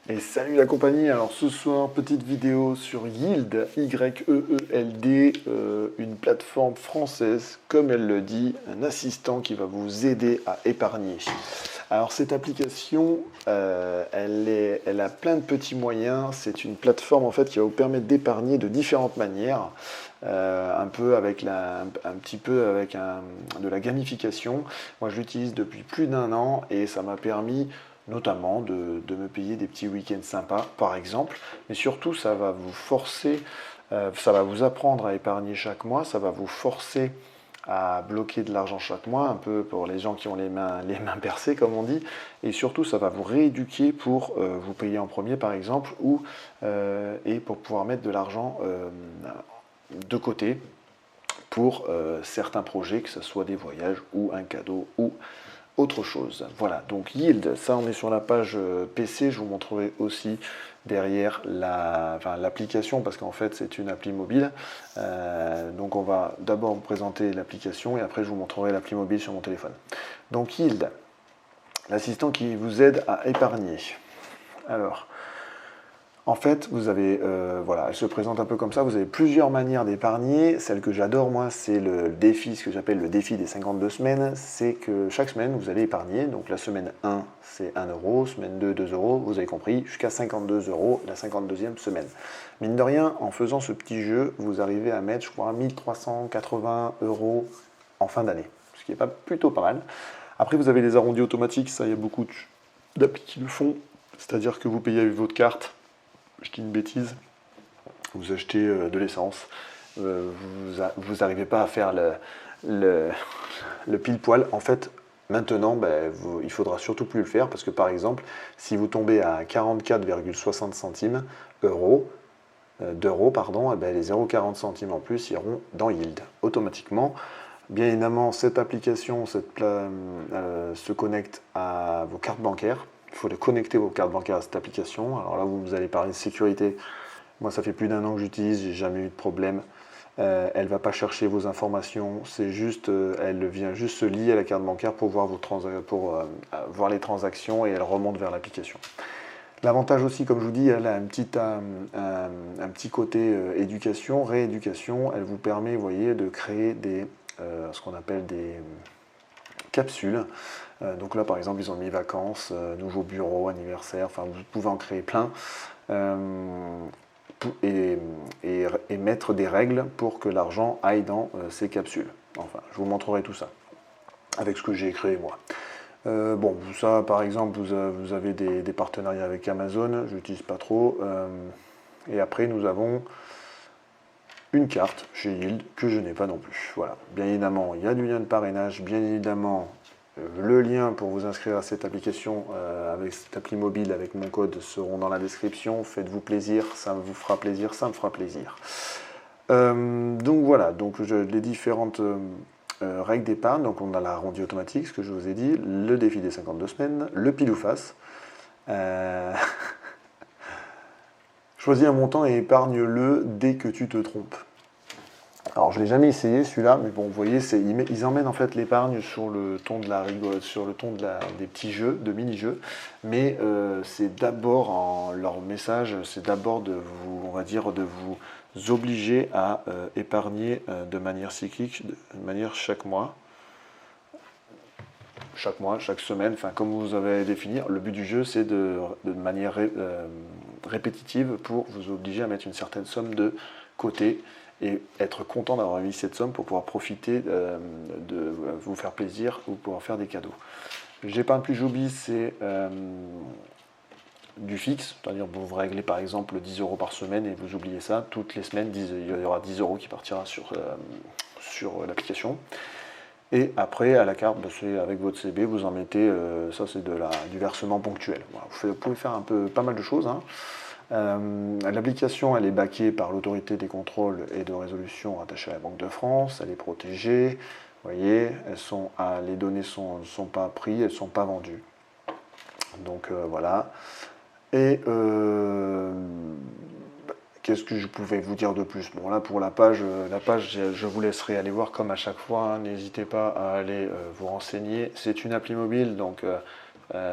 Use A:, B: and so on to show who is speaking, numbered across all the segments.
A: Et salut la compagnie, alors ce soir, petite vidéo sur Yield, Y-E-E-L-D, une plateforme française, comme elle le dit, un assistant qui va vous aider à épargner. Alors cette application, elle a plein de petits moyens, c'est une plateforme en fait qui va vous permettre d'épargner de différentes manières, un peu avec un petit peu avec de la gamification. Moi je l'utilise depuis plus d'un an et ça m'a permis notamment de me payer des petits week-ends sympas, par exemple. Mais surtout, ça va vous forcer, ça va vous apprendre à épargner chaque mois, ça va vous forcer à bloquer de l'argent chaque mois, un peu pour les gens qui ont les mains percées, comme on dit. Et surtout, ça va vous rééduquer pour vous payer en premier, par exemple, et pour pouvoir mettre de l'argent de côté pour certains projets, que ce soit des voyages ou un cadeau ou autre chose. Voilà, donc Yield, ça on est sur la page PC, je vous montrerai aussi derrière l'application parce qu'en fait c'est une appli mobile. Donc on va d'abord vous présenter l'application et après je vous montrerai l'appli mobile sur mon téléphone. Donc Yield, l'assistant qui vous aide à épargner. Alors, en fait, vous avez, voilà, elle se présente un peu comme ça, vous avez plusieurs manières d'épargner. Celle que j'adore, moi, c'est le défi, ce que j'appelle le défi des 52 semaines. C'est que chaque semaine, vous allez épargner. Donc la semaine 1, c'est 1 euro, semaine 2, 2 euros, vous avez compris, jusqu'à 52 euros la 52e semaine. Mine de rien, en faisant ce petit jeu, vous arrivez à mettre, je crois, 1380 euros en fin d'année, ce qui est plutôt pas mal. Après, vous avez les arrondis automatiques, ça, il y a beaucoup d'applis qui le font. C'est-à-dire que vous payez avec votre carte. Je dis une bêtise, vous achetez de l'essence, vous n'arrivez pas à faire le pile poil. En fait, maintenant, il faudra surtout plus le faire parce que par exemple, si vous tombez à 44,60 centimes d'euros, pardon, les 0,40 centimes en plus iront dans Yield automatiquement. Bien évidemment, cette application se connecte à vos cartes bancaires. Il faut connecter vos cartes bancaires à cette application. Alors là, vous allez parler de sécurité. Moi, ça fait plus d'un an que j'utilise, j'ai jamais eu de problème. Elle ne va pas chercher vos informations, c'est juste, elle vient juste se lier à la carte bancaire pour voir, voir les transactions et elle remonte vers l'application. L'avantage aussi, comme je vous dis, elle a un petit côté éducation, rééducation. Elle vous permet, vous voyez, de créer ce qu'on appelle des capsules. Donc là, par exemple, ils ont mis vacances, nouveau bureau, anniversaire, enfin, vous pouvez en créer plein. Et mettre des règles pour que l'argent aille dans ces capsules. Enfin, je vous montrerai tout ça avec ce que j'ai créé moi. Bon, ça par exemple, vous avez des partenariats avec Amazon, je n'utilise pas trop. Et après, nous avons une carte chez Yield que je n'ai pas non plus. Voilà. Bien évidemment, il y a du lien de parrainage, bien évidemment, le lien pour vous inscrire à cette application avec cette appli mobile avec mon code seront dans la description. Faites-vous plaisir, ça vous fera plaisir, ça me fera plaisir. Donc voilà, donc les différentes règles d'épargne. Donc on a l'arrondi automatique, ce que je vous ai dit, le défi des 52 semaines, le pile ou face. Choisis un montant et épargne-le dès que tu te trompes. Alors je ne l'ai jamais essayé celui-là, mais bon, vous voyez, ils emmènent en fait l'épargne sur le ton de la rigole, sur le ton des petits jeux, de mini-jeux, mais c'est d'abord, leur message, c'est d'abord de vous, on va dire, de vous obliger à épargner de manière cyclique, de manière chaque mois, chaque semaine, enfin comme vous avez défini, le but du jeu c'est de manière répétitive pour vous obliger à mettre une certaine somme de côté et être content d'avoir mis cette somme pour pouvoir profiter de vous faire plaisir ou pouvoir faire des cadeaux. J'épargne plus j'oublie, c'est du fixe, c'est-à-dire vous réglez par exemple 10 euros par semaine et vous oubliez ça, toutes les semaines il y aura 10 euros qui partira sur l'application. Et après, à la carte, c'est avec votre CB, vous en mettez, ça c'est du versement ponctuel. Voilà, vous pouvez faire pas mal de choses. Hein. L'application, elle est backée par l'autorité des contrôles et de résolution attachée à la Banque de France. Elle est protégée. Vous voyez, les données ne sont pas prises, elles ne sont pas vendues. Donc voilà. Et qu'est-ce que je pouvais vous dire de plus? Bon là pour la page, je vous laisserai aller voir comme à chaque fois, hein. N'hésitez pas à aller vous renseigner. C'est une appli mobile, donc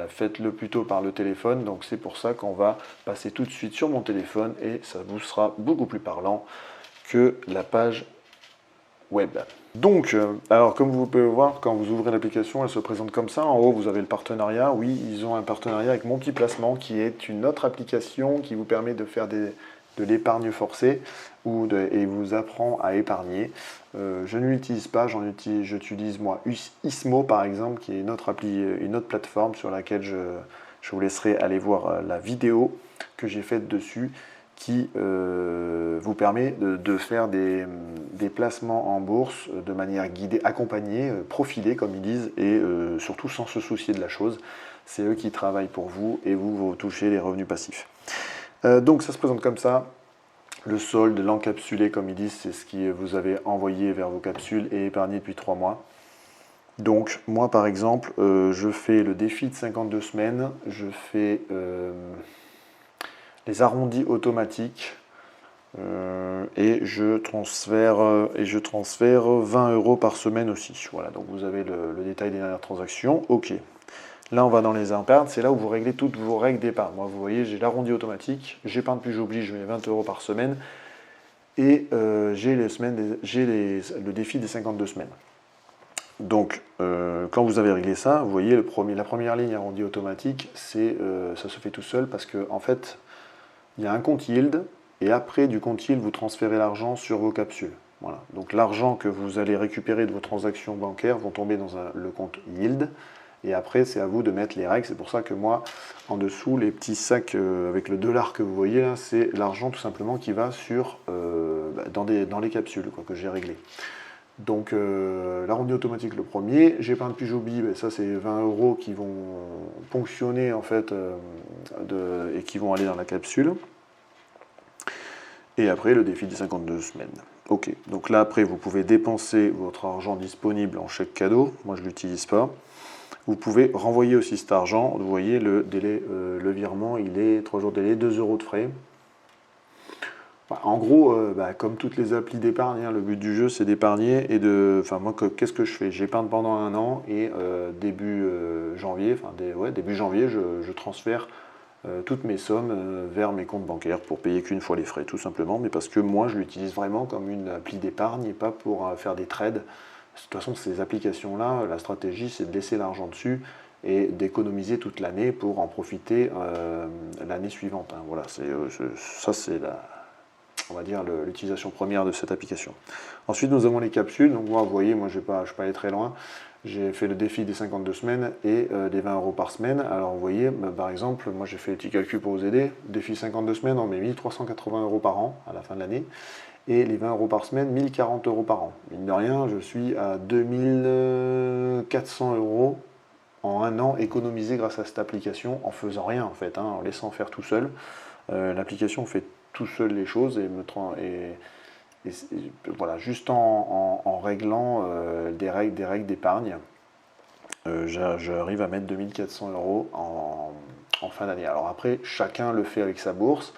A: faites-le plutôt par le téléphone. Donc c'est pour ça qu'on va passer tout de suite sur mon téléphone et ça vous sera beaucoup plus parlant que la page web. Donc, alors comme vous pouvez voir, quand vous ouvrez l'application, elle se présente comme ça. En haut, vous avez le partenariat. Oui, ils ont un partenariat avec Mon Petit Placement, qui est une autre application qui vous permet de faire de l'épargne forcée et vous apprend à épargner. Je ne l'utilise pas, j'utilise moi Ismo par exemple, qui est une autre plateforme sur laquelle je vous laisserai aller voir la vidéo que j'ai faite dessus, qui vous permet de faire des placements en bourse de manière guidée, accompagnée, profilée comme ils disent, et surtout sans se soucier de la chose. C'est eux qui travaillent pour vous et vous touchez les revenus passifs. Donc ça se présente comme ça. Le solde, l'encapsulé comme ils disent, c'est ce que vous avez envoyé vers vos capsules et épargné depuis 3 mois. Donc moi par exemple, je fais le défi de 52 semaines, je fais les arrondis automatiques et je transfère 20 € par semaine aussi. Voilà, donc vous avez le détail des dernières transactions. Ok. Là, on va dans les épargnes, c'est là où vous réglez toutes vos règles d'épargne. Moi, vous voyez, j'ai l'arrondi automatique, j'épargne plus j'oublie, je mets 20 € par semaine, et j'ai le défi des 52 semaines. Donc, quand vous avez réglé ça, vous voyez, la première ligne arrondi automatique, ça se fait tout seul parce qu'en fait, il y a un compte yield, et après du compte yield, vous transférez l'argent sur vos capsules. Voilà. Donc, l'argent que vous allez récupérer de vos transactions bancaires vont tomber dans le compte yield. Et après, c'est à vous de mettre les règles. C'est pour ça que moi, en dessous, les petits sacs avec le dollar que vous voyez là, c'est l'argent tout simplement qui va dans les capsules que j'ai réglé. Donc, l'arrondi automatique le premier. J'épargne puis j'oublie, ça c'est 20 € qui vont ponctionner en fait et qui vont aller dans la capsule. Et après, le défi des 52 semaines. Ok, donc là après, vous pouvez dépenser votre argent disponible en chèque cadeau. Moi, je ne l'utilise pas. Vous pouvez renvoyer aussi cet argent. Vous voyez, le délai, le virement, il est 3 jours de délai, 2 € de frais. En gros, comme toutes les applis d'épargne, le but du jeu, c'est d'épargner et moi, qu'est-ce que je fais? J'épargne pendant 1 an et début janvier, je transfère toutes mes sommes vers mes comptes bancaires pour payer qu'une fois les frais, tout simplement. Mais parce que moi, je l'utilise vraiment comme une appli d'épargne et pas pour faire des trades. De toute façon, ces applications-là, la stratégie, c'est de laisser l'argent dessus et d'économiser toute l'année pour en profiter l'année suivante. Hein. Voilà, ça c'est on va dire l'utilisation première de cette application. Ensuite, nous avons les capsules. Donc moi, vous voyez, moi je ne vais pas aller très loin. J'ai fait le défi des 52 semaines et des 20 € par semaine. Alors vous voyez, par exemple, moi j'ai fait le petit calcul pour vous aider. Défi 52 semaines, on met 1380 € par an à la fin de l'année. Et les 20 € par semaine, 1040 € par an. Mine de rien, je suis à 2400 € en 1 an économisé grâce à cette application en faisant rien en fait, en laissant faire tout seul. L'application fait tout seul les choses et voilà, juste en réglant des règles d'épargne, j'arrive à mettre 2400 € en fin d'année. Alors après, chacun le fait avec sa bourse.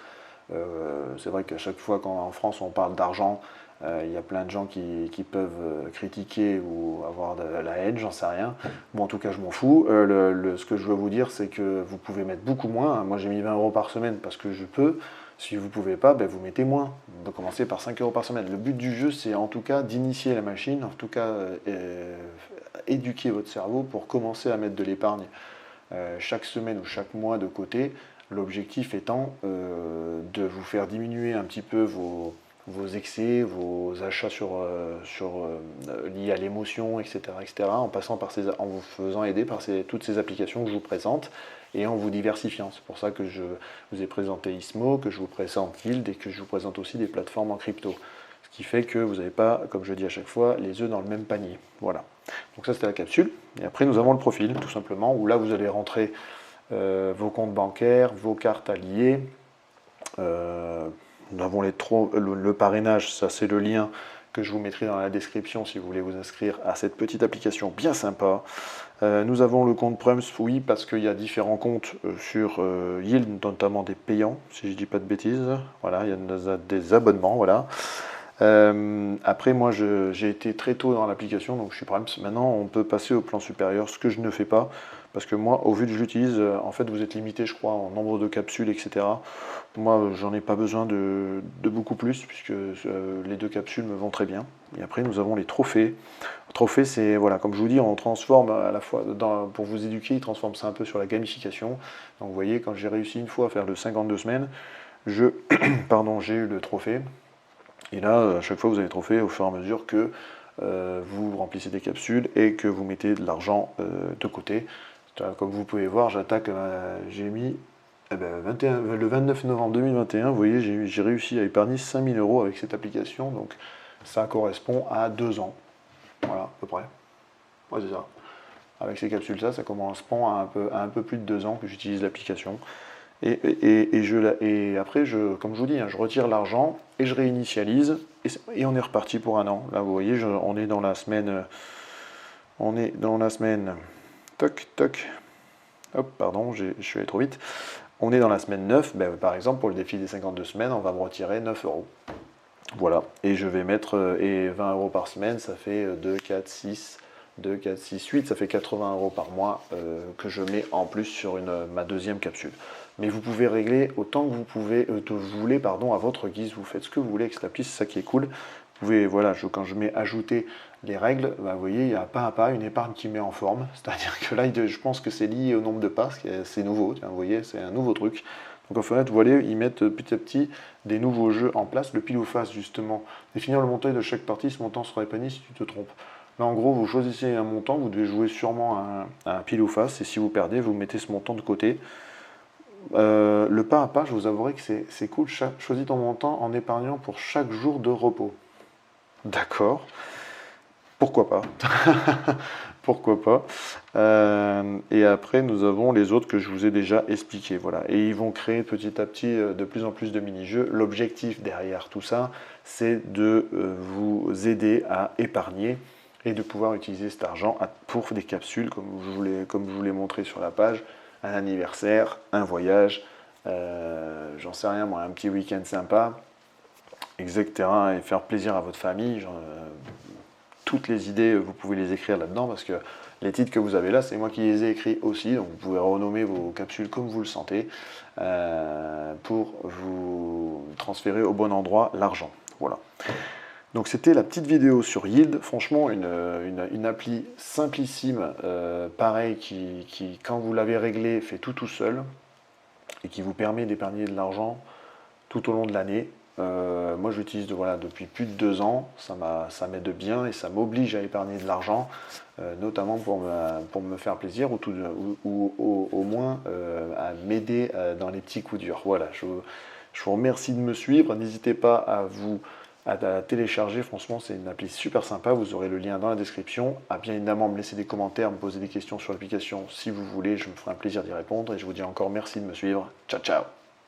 A: C'est vrai qu'à chaque fois qu'en France on parle d'argent, il y a plein de gens qui peuvent critiquer ou avoir de la haine, j'en sais rien. Bon, en tout cas, je m'en fous. Ce que je veux vous dire, c'est que vous pouvez mettre beaucoup moins. Moi, j'ai mis 20 € par semaine parce que je peux. Si vous ne pouvez pas, vous mettez moins. Vous commencez par 5 € par semaine. Le but du jeu, c'est en tout cas d'initier la machine, en tout cas éduquer votre cerveau pour commencer à mettre de l'épargne chaque semaine ou chaque mois de côté. L'objectif étant de vous faire diminuer un petit peu vos excès, vos achats liés à l'émotion, etc., en vous faisant aider par toutes ces applications que je vous présente et en vous diversifiant. C'est pour ça que je vous ai présenté Ismo, que je vous présente Yield et que je vous présente aussi des plateformes en crypto. Ce qui fait que vous n'avez pas, comme je dis à chaque fois, les œufs dans le même panier. Voilà. Donc ça, c'était la capsule. Et après, nous avons le profil, tout simplement, où là, vous allez rentrer vos comptes bancaires, vos cartes à lier. Nous avons le parrainage, ça c'est le lien que je vous mettrai dans la description si vous voulez vous inscrire à cette petite application bien sympa. Nous avons le compte Prums, oui, parce qu'il y a différents comptes sur Yield, notamment des payants, si je ne dis pas de bêtises. Voilà, il y a des abonnements, voilà. Après, moi, j'ai été très tôt dans l'application, donc je suis prêt. Maintenant, on peut passer au plan supérieur, ce que je ne fais pas, parce que moi, au vu que je l'utilise, en fait, vous êtes limité, je crois, en nombre de capsules, etc. Moi, j'en ai pas besoin de beaucoup plus, puisque les 2 capsules me vont très bien. Et après, nous avons les trophées. Trophées, c'est, voilà, comme je vous dis, on transforme à la fois, pour vous éduquer, il transforme ça un peu sur la gamification. Donc, vous voyez, quand j'ai réussi une fois à faire le 52 semaines, pardon, j'ai eu le trophée. Et là, à chaque fois, vous avez le trophée au fur et à mesure que vous remplissez des capsules et que vous mettez de l'argent de côté. Comme vous pouvez voir, j'ai mis le 29 novembre 2021, vous voyez, j'ai réussi à épargner 5000 € avec cette application, donc ça correspond à 2 ans. Voilà, à peu près. Ouais, c'est ça. Avec ces capsules, ça correspond à un peu plus de 2 ans que j'utilise l'application. Et après, comme je vous dis, hein, je retire l'argent et je réinitialise et on est reparti pour un an. Là, vous voyez, on est dans la semaine. Toc, toc. Hop, pardon, je suis allé trop vite. On est dans la semaine 9. Ben, par exemple, pour le défi des 52 semaines, on va me retirer 9 €. Voilà. Et je vais mettre 20 € par semaine, ça fait 2, 4, 6. 2, 4, 6, 8, ça fait 80 € par mois que je mets en plus sur ma deuxième capsule. Mais vous pouvez régler autant que vous voulez, pardon, à votre guise. Vous faites ce que vous voulez avec cette appli, c'est ça qui est cool. Vous pouvez, voilà, quand je mets ajouter les règles, bah, vous voyez, il y a pas à pas une épargne qui met en forme. C'est-à-dire que là, je pense que c'est lié au nombre de pas, c'est nouveau. Tiens, vous voyez, c'est un nouveau truc. Donc en fait, vous voyez, ils mettent petit à petit des nouveaux jeux en place. Le pile ou face, justement, définir le montant de chaque partie. Ce montant sera épargné si tu te trompes. Là, en gros, vous choisissez un montant, vous devez jouer sûrement à un pile ou face, et si vous perdez, vous mettez ce montant de côté. Le pas à pas, je vous avouerai que c'est cool. Choisis ton montant en épargnant pour chaque jour de repos. D'accord. Pourquoi pas? Pourquoi pas? Et après, nous avons les autres que je vous ai déjà expliqués. Voilà. Et ils vont créer petit à petit de plus en plus de mini-jeux. L'objectif derrière tout ça, c'est de vous aider à épargner et de pouvoir utiliser cet argent pour des capsules, comme je vous l'ai montré sur la page, un anniversaire, un voyage, j'en sais rien moi, un petit week-end sympa, etc. Et faire plaisir à votre famille. Toutes les idées, vous pouvez les écrire là-dedans parce que les titres que vous avez là, c'est moi qui les ai écrits aussi. Donc vous pouvez renommer vos capsules comme vous le sentez pour vous transférer au bon endroit l'argent. Voilà. Donc c'était la petite vidéo sur Yield, franchement une appli simplissime, pareil, qui quand vous l'avez réglé fait tout seul et qui vous permet d'épargner de l'argent tout au long de l'année. Moi j'utilise depuis plus de 2 ans, ça m'aide bien et ça m'oblige à épargner de l'argent, notamment pour me faire plaisir ou au moins à m'aider dans les petits coups durs. Voilà, je vous remercie de me suivre, n'hésitez pas à télécharger, franchement c'est une appli super sympa, vous aurez le lien dans la description. Bien évidemment me laisser des commentaires, me poser des questions sur l'application si vous voulez, je me ferai un plaisir d'y répondre et je vous dis encore merci de me suivre. Ciao ciao.